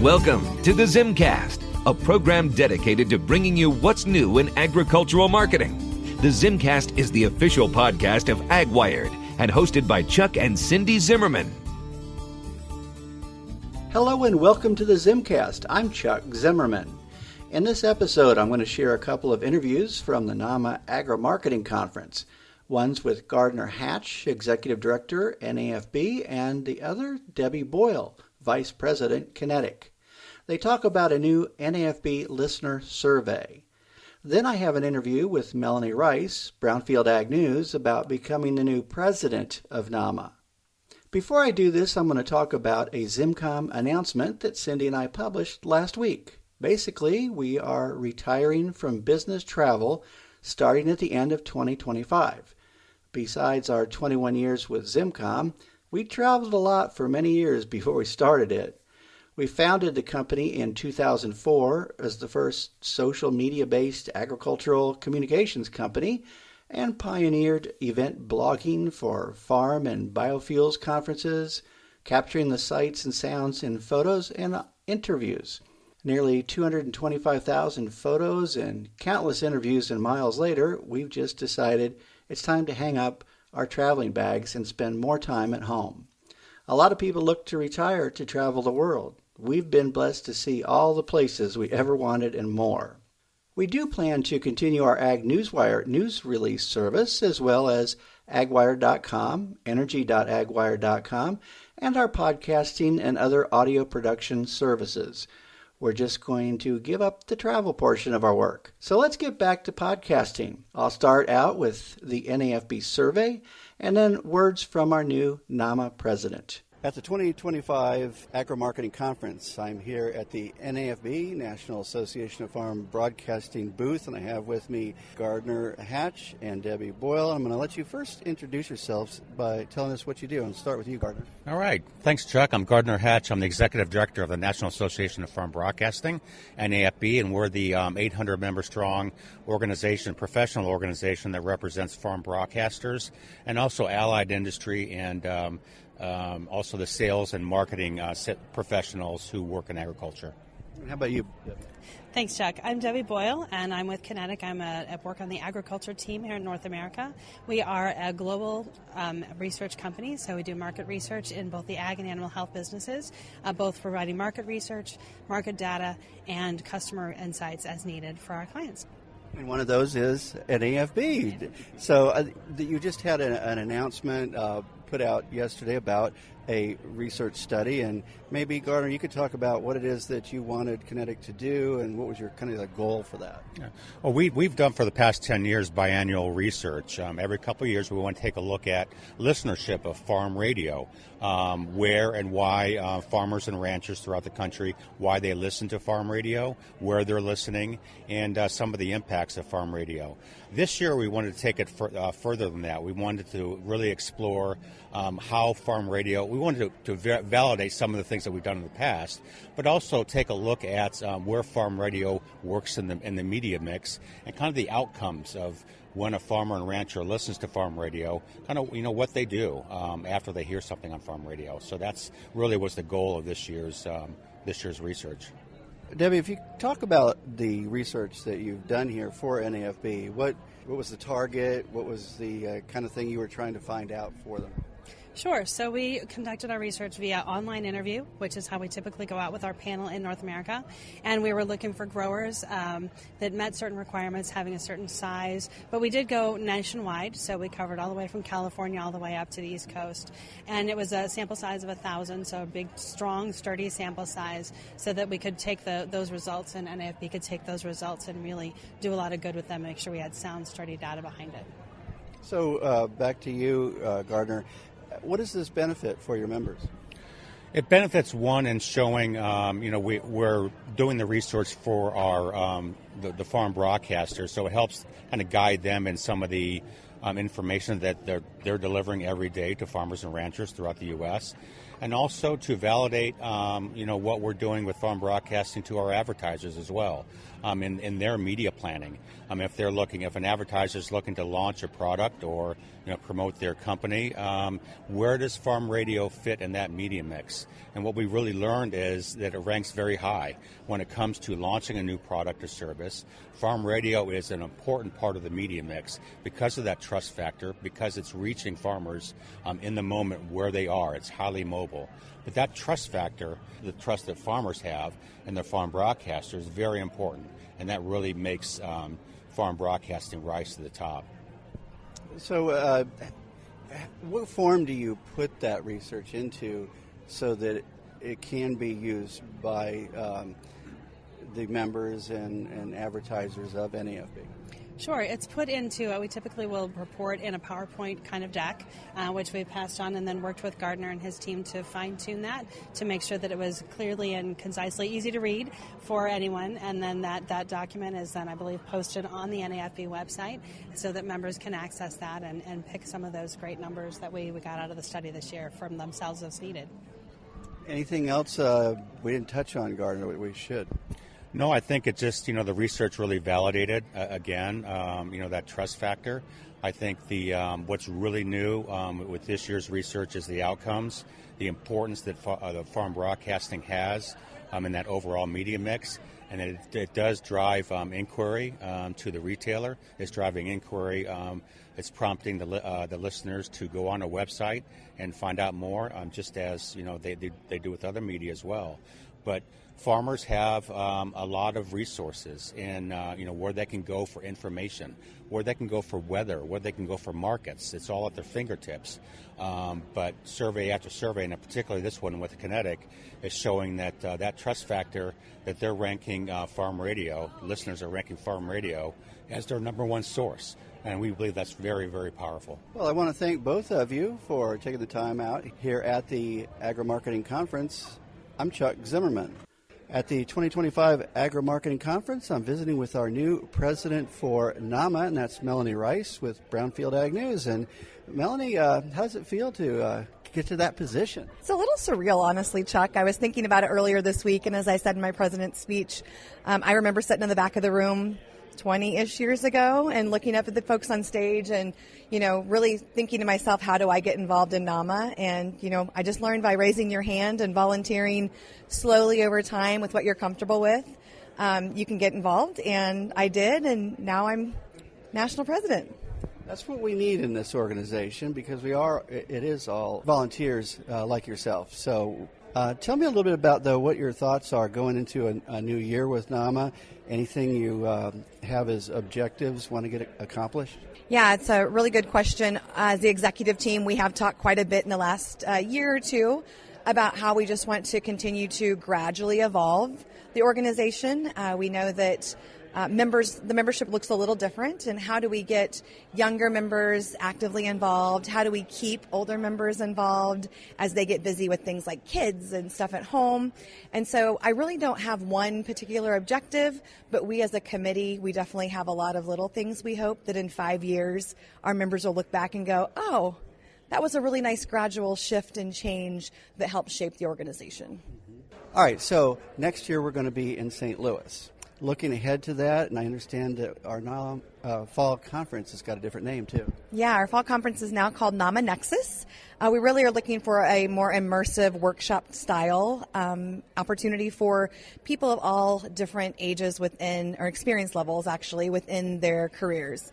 Welcome to the ZimmCast, a program dedicated to bringing you what's new in agricultural marketing. The ZimmCast is the official podcast of AgWired and hosted by Chuck and Cindy Zimmerman. Hello and welcome to the ZimmCast. I'm Chuck Zimmerman. In this episode, I'm going to share a couple of interviews from the NAMA Agri-Marketing Conference. One's with Gardner Hatch, Executive Director, NAFB, and the other, Debbie Boyle, Vice President, Kynetic. They talk about a new NAFB listener survey. Then I have an interview with Melanie Rice, Brownfield Ag News, about becoming the new president of NAMA. Before I do this, I'm going to talk about a ZimmComm announcement that Cindy and I published last week. Basically, we are retiring from business travel starting at the end of 2025. Besides our 21 years with ZimmComm, we traveled a lot for many years before we started it. We founded the company in 2004 as the first social media-based agricultural communications company and pioneered event blogging for farm and biofuels conferences, capturing the sights and sounds in photos and interviews. Nearly 225,000 photos and countless interviews and miles later, we've just decided it's time to hang up our traveling bags and spend more time at home. A lot of people look to retire to travel the world. We've been blessed to see all the places we ever wanted and more. We do plan to continue our AgNewsWire news release service, as well as agwire.com, energy.agwire.com, and our podcasting and other audio production services. We're just going to give up the travel portion of our work. So let's get back to podcasting. I'll start out with the NAFB survey and then words from our new NAMA president. At the 2025 Agri-Marketing Conference, I'm here at the NAFB, National Association of Farm Broadcasting booth, and I have with me Gardner Hatch and Debbie Boyle. I'm going to let you first introduce yourselves by telling us what you do. And start with you, Gardner. All right. Thanks, Chuck. I'm Gardner Hatch. I'm the Executive Director of the National Association of Farm Broadcasting, NAFB, and we're the 800-member-strong organization, professional organization that represents farm broadcasters and also allied industry and also the sales and marketing professionals who work in agriculture. How about you? Thanks, Chuck. I'm Debbie Boyle, and I'm with Kynetic. I'm at work on the agriculture team here in North America. We are a global research company, so we do market research in both the ag and animal health businesses, both providing market research, market data, and customer insights as needed for our clients. And one of those is NAFB. So you just had an announcement put out yesterday about a research study, and maybe, Gardner, you could talk about what it is that you wanted Kynetic to do and what was your kind of the goal for that. Yeah. Well, we've done for the past 10 years biannual research. Every couple of years we want to take a look at listenership of farm radio, where and why farmers and ranchers throughout the country, why they listen to farm radio, where they're listening, and some of the impacts of farm radio. This year we wanted to take it further than that. We wanted to really explore how farm radio, we wanted to validate some of the things that we've done in the past, but also take a look at where farm radio works in the media mix and kind of the outcomes of when a farmer and rancher listens to farm radio, kind of what they do after they hear something on farm radio. So that's really was the goal of this year's research. Debbie, if you talk about the research that you've done here for NAFB, what was the target? What was the kind of thing you were trying to find out for them? Sure. So we conducted our research via online interview, which is how we typically go out with our panel in North America. And we were looking for growers that met certain requirements, having a certain size. But we did go nationwide, so we covered all the way from California all the way up to the East Coast. And it was a sample size of 1,000, so a big, strong, sturdy sample size, so that we could take those results, and NAFB could take those results and really do a lot of good with them, make sure we had sound, sturdy data behind it. So back to you, Gardner. What does this benefit for your members? It benefits, one, in showing, we're doing the research for our the farm broadcasters, so it helps kind of guide them in some of the information that they're delivering every day to farmers and ranchers throughout the U.S., and also to validate, what we're doing with farm broadcasting to our advertisers as well, in their media planning. If an advertiser is looking to launch a product or promote their company. Where does farm radio fit in that media mix? And what we really learned is that it ranks very high when it comes to launching a new product or service. Farm radio is an important part of the media mix because of that trust factor, because it's reaching farmers in the moment where they are. It's highly mobile. But that trust factor, the trust that farmers have in their farm broadcaster, is very important. And that really makes farm broadcasting rise to the top. So what form do you put that research into so that it can be used by the members and advertisers of NAFB? Sure. It's put into what we typically will report in a PowerPoint kind of deck, which we passed on and then worked with Gardner and his team to fine-tune that to make sure that it was clearly and concisely easy to read for anyone. And then that document is then, I believe, posted on the NAFB website so that members can access that and pick some of those great numbers that we got out of the study this year from themselves as needed. Anything else we didn't touch on, Gardner, we should? No, I think it just, the research really validated, again, that trust factor. I think what's really new with this year's research is the outcomes, the importance that the farm broadcasting has in that overall media mix. And it does drive inquiry to the retailer. It's driving inquiry. It's prompting the listeners to go on a website and find out more, just as, they do with other media as well. But farmers have a lot of resources in where they can go for information, where they can go for weather, where they can go for markets. It's all at their fingertips. But survey after survey, and particularly this one with Kynetic, is showing that that trust factor that they're ranking farm radio, listeners are ranking farm radio as their number one source. And we believe that's very, very powerful. Well, I want to thank both of you for taking the time out here at the Agri-Marketing Conference. I'm Chuck Zimmerman. At the 2025 Agri-Marketing Conference, I'm visiting with our new president for NAMA, and that's Melanie Rice with Brownfield Ag News. And Melanie, how does it feel to get to that position? It's a little surreal, honestly, Chuck. I was thinking about it earlier this week, and as I said in my president's speech, I remember sitting in the back of the room 20-ish years ago and looking up at the folks on stage and, really thinking to myself, how do I get involved in NAMA? And, I just learned by raising your hand and volunteering slowly over time with what you're comfortable with. You can get involved, and I did, and now I'm national president. That's what we need in this organization because it is all volunteers like yourself. So tell me a little bit about, though, what your thoughts are going into a new year with NAMA. Anything you have as objectives, want to get accomplished? Yeah, it's a really good question. As the executive team, we have talked quite a bit in the last year or two about how we just want to continue to gradually evolve the organization. We know that the membership looks a little different, and how do we get younger members actively involved? How do we keep older members involved as they get busy with things like kids and stuff at home? And so I really don't have one particular objective, but we as a committee, we definitely have a lot of little things we hope that in 5 years our members will look back and go, oh, that was a really nice gradual shift and change that helped shape the organization. All right, so next year we're going to be in St. Louis. Looking ahead to that, and I understand that our fall conference has got a different name, too. Yeah, our fall conference is now called NAMA Nexus. We really are looking for a more immersive workshop-style opportunity for people of all different ages within, or experience levels, actually, within their careers.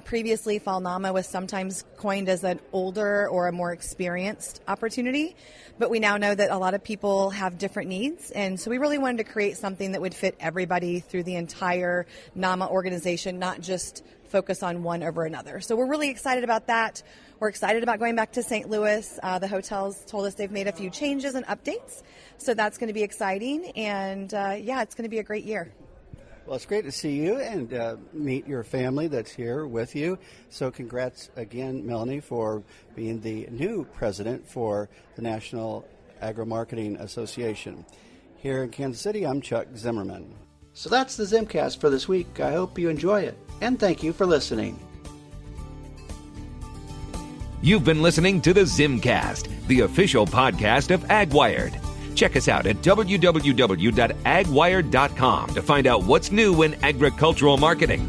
Previously, Fall NAMA was sometimes coined as an older or a more experienced opportunity, but we now know that a lot of people have different needs, and so we really wanted to create something that would fit everybody through the entire NAMA organization, not just focus on one over another. So we're really excited about that. We're excited about going back to St. Louis. The hotels told us they've made a few changes and updates, so that's going to be exciting, and it's going to be a great year. Well, it's great to see you and meet your family that's here with you. So congrats again, Melanie, for being the new president for the National Agri-Marketing Association. Here in Kansas City, I'm Chuck Zimmerman. So that's the ZimmCast for this week. I hope you enjoy it, and thank you for listening. You've been listening to the ZimmCast, the official podcast of AgWired. Check us out at www.agwired.com to find out what's new in agricultural marketing.